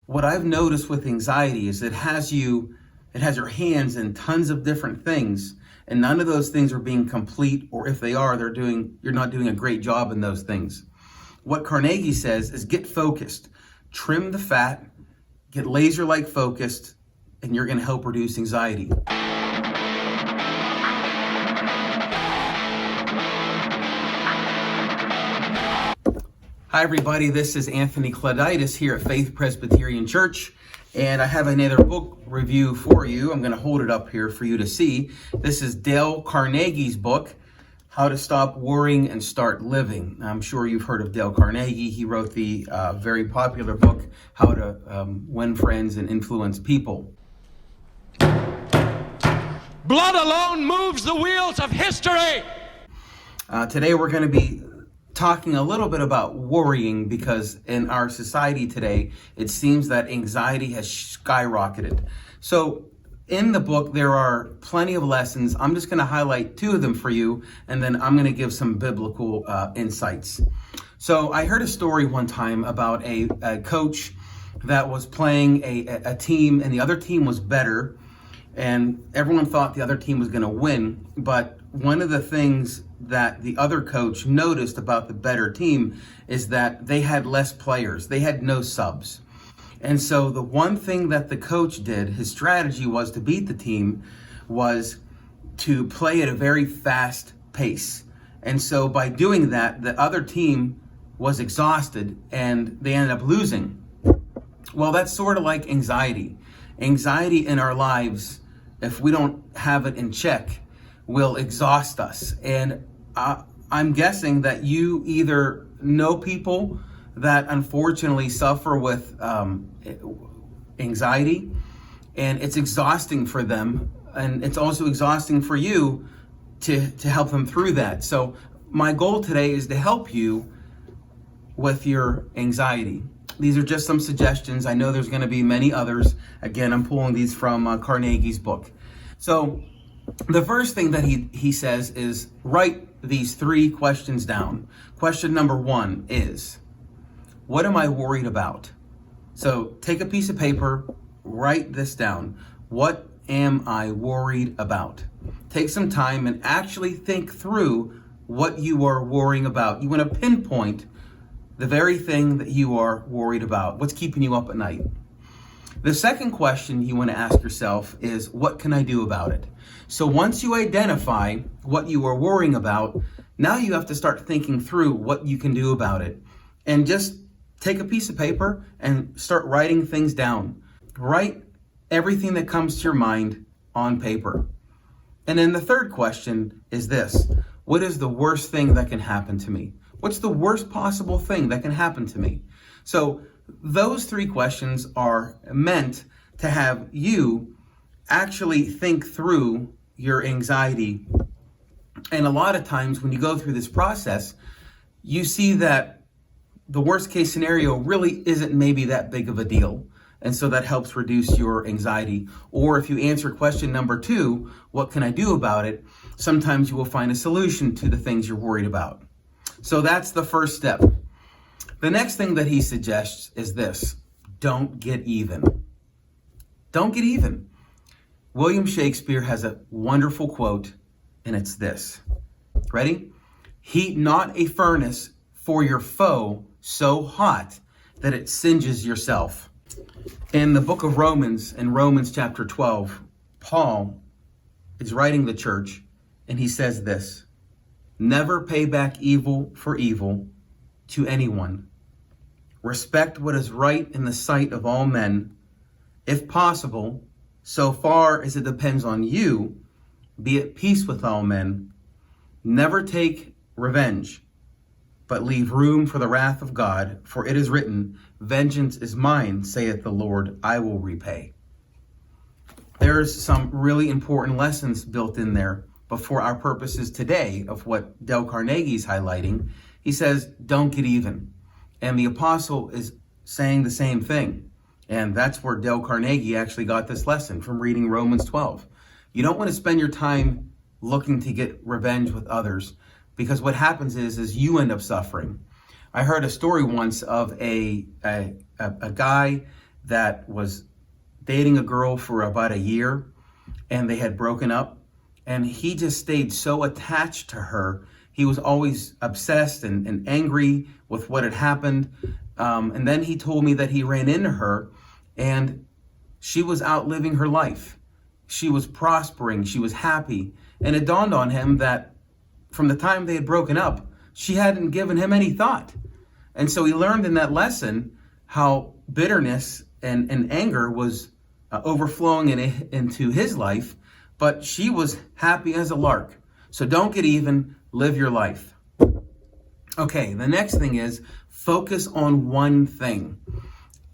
what I've noticed with anxiety is it has your hands in tons of different things, and none of those things are being complete, or if they are, you're not doing a great job in those things. What Carnegie says is get focused, trim the fat, get laser-like focused, and you're going to help reduce anxiety. Hi everybody, this is Anthony Clauditis here at Faith Presbyterian Church, and I have another book review for you. I'm going to hold it up here for you to see. This is Dale Carnegie's book, How to Stop Worrying and Start Living. I'm sure you've heard of Dale Carnegie. He wrote the very popular book, How to Win Friends and Influence People. Blood alone moves the wheels of history. Today we're going to be talking a little bit about worrying, because in our society today, it seems that anxiety has skyrocketed. So in the book, there are plenty of lessons. I'm just going to highlight two of them for you, and then I'm going to give some biblical insights. So I heard a story one time about a coach that was playing a team, and the other team was better, and everyone thought the other team was going to win. But one of the things that the other coach noticed about the better team is that they had less players. They had no subs. And so the one thing that the coach did, his strategy was to beat the team, was to play at a very fast pace. And so by doing that, the other team was exhausted and they ended up losing. Well, that's sort of like anxiety. Anxiety in our lives, if we don't have it in check, will exhaust us. And I'm guessing that you either know people that unfortunately suffer with anxiety, and it's exhausting for them, and it's also exhausting for you to help them through that. So my goal today is to help you with your anxiety. These are just some suggestions. I know there's going to be many others. Again, I'm pulling these from Carnegie's book. So the first thing that he says is write these three questions down. Question number one is, what am I worried about? So take a piece of paper, write this down. What am I worried about? Take some time and actually think through what you are worrying about. You want to pinpoint the very thing that you are worried about. What's keeping you up at night? The second question you want to ask yourself is, what can I do about it? So once you identify what you are worrying about, now you have to start thinking through what you can do about it. And just take a piece of paper and start writing things down. Write everything that comes to your mind on paper. And then the third question is this: what is the worst thing that can happen to me? What's the worst possible thing that can happen to me? So those three questions are meant to have you actually think through your anxiety. And a lot of times when you go through this process, you see that the worst case scenario really isn't maybe that big of a deal. And so that helps reduce your anxiety. Or if you answer question number two, what can I do about it? Sometimes you will find a solution to the things you're worried about. So that's the first step. The next thing that he suggests is this: don't get even. Don't get even. William Shakespeare has a wonderful quote, and it's this. Ready? Heat not a furnace for your foe so hot that it singes yourself. In the book of Romans, in Romans chapter 12, Paul is writing the church, and he says this: never pay back evil for evil to anyone. Respect what is right in the sight of all men. If possible, so far as it depends on you, be at peace with all men. Never take revenge, but leave room for the wrath of God, for it is written, vengeance is mine, saith the Lord, I will repay. There's some really important lessons built in there. But for our purposes today of what Dale Carnegie's highlighting, he says, don't get even. And the apostle is saying the same thing. And that's where Dale Carnegie actually got this lesson, from reading Romans 12. You don't want to spend your time looking to get revenge with others, because what happens is you end up suffering. I heard a story once of a guy that was dating a girl for about a year, and they had broken up, and he just stayed so attached to her. He was always obsessed and angry with what had happened. And then he told me that he ran into her, and she was outliving her life. She was prospering. She was happy. And it dawned on him that from the time they had broken up, she hadn't given him any thought. And so he learned in that lesson how bitterness and anger was overflowing into his life, but she was happy as a lark. So don't get even, live your life. Okay, the next thing is focus on one thing.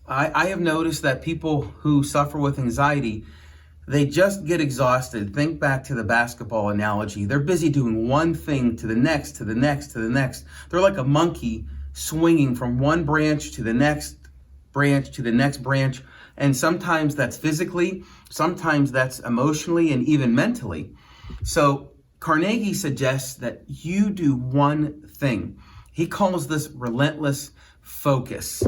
I have noticed that people who suffer with anxiety, they just get exhausted. Think back to the basketball analogy. They're busy doing one thing to the next, to the next, to the next. They're like a monkey swinging from one branch to the next branch to the next branch. And sometimes that's physically, sometimes that's emotionally, and even mentally. So Carnegie suggests that you do one thing. He calls this relentless focus.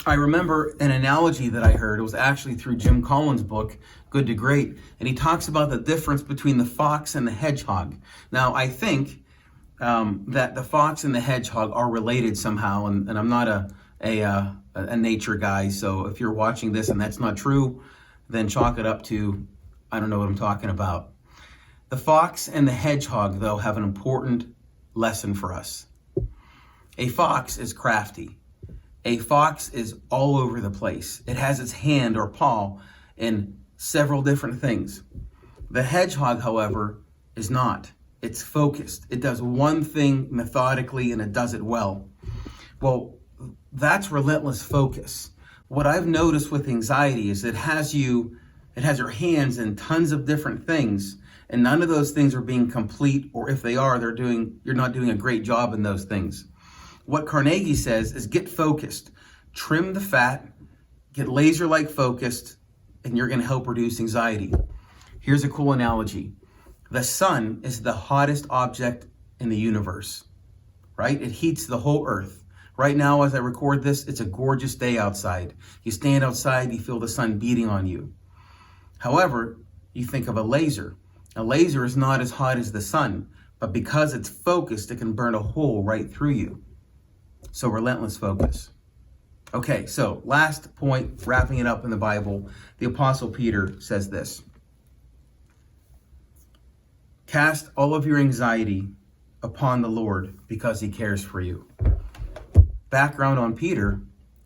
I remember an analogy that I heard. It was actually through Jim Collins' book, Good to Great. And he talks about the difference between the fox and the hedgehog. Now, I think that the fox and the hedgehog are related somehow. And I'm not a nature guy. So if you're watching this and that's not true, then chalk it up to, I don't know what I'm talking about. The fox and the hedgehog, though, have an important lesson for us. A fox is crafty. A fox is all over the place. It has its hand or paw in several different things. The hedgehog, however, is not. It's focused. It does one thing methodically, and it does it well. Well, that's relentless focus. What I've noticed with anxiety is it has your hands in tons of different things, and none of those things are being complete, or if they are, you're not doing a great job in those things. What Carnegie says is get focused, trim the fat, get laser-like focused, and you're going to help reduce anxiety. Here's a cool analogy. The sun is the hottest object in the universe, right? It heats the whole earth. Right now, as I record this, it's a gorgeous day outside. You stand outside, you feel the sun beating on you. However, you think of a laser. A laser is not as hot as the sun, but because it's focused, it can burn a hole right through you. So relentless focus. Okay, so last point, wrapping it up in the Bible, the Apostle Peter says this. Cast all of your anxiety upon the Lord because he cares for you. Background on Peter,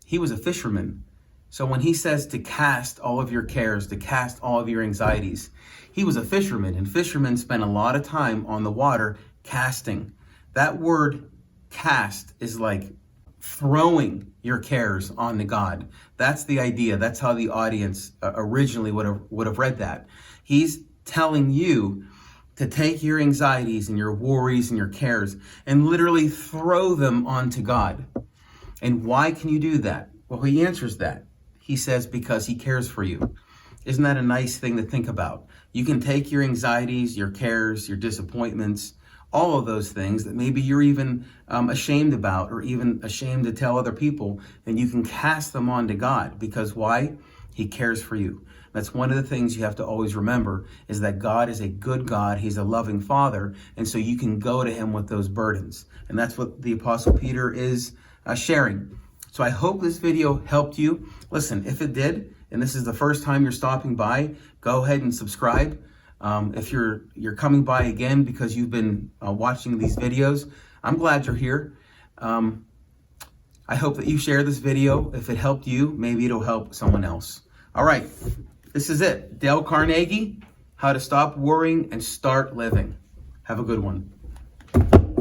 he was a fisherman. So when he says to cast all of your cares, to cast all of your anxieties, he was a fisherman, and fishermen spend a lot of time on the water casting. That word cast is like throwing your cares onto God. That's the idea. That's how the audience originally would have read that. He's telling you to take your anxieties and your worries and your cares and literally throw them onto God. And why can you do that? Well, he answers that. He says, because he cares for you. Isn't that a nice thing to think about? You can take your anxieties, your cares, your disappointments, all of those things that maybe you're even ashamed about or even ashamed to tell other people, and you can cast them onto God. Because why? He cares for you. That's one of the things you have to always remember, is that God is a good God. He's a loving Father. And so you can go to him with those burdens. And that's what the Apostle Peter is sharing. So I hope this video helped you. Listen, if it did, and this is the first time you're stopping by, go ahead and subscribe. If you're coming by again because you've been watching these videos, I'm glad you're here. I hope that you share this video. If it helped you, maybe it'll help someone else. All right, this is it. Dale Carnegie, How to Stop Worrying and Start Living. Have a good one.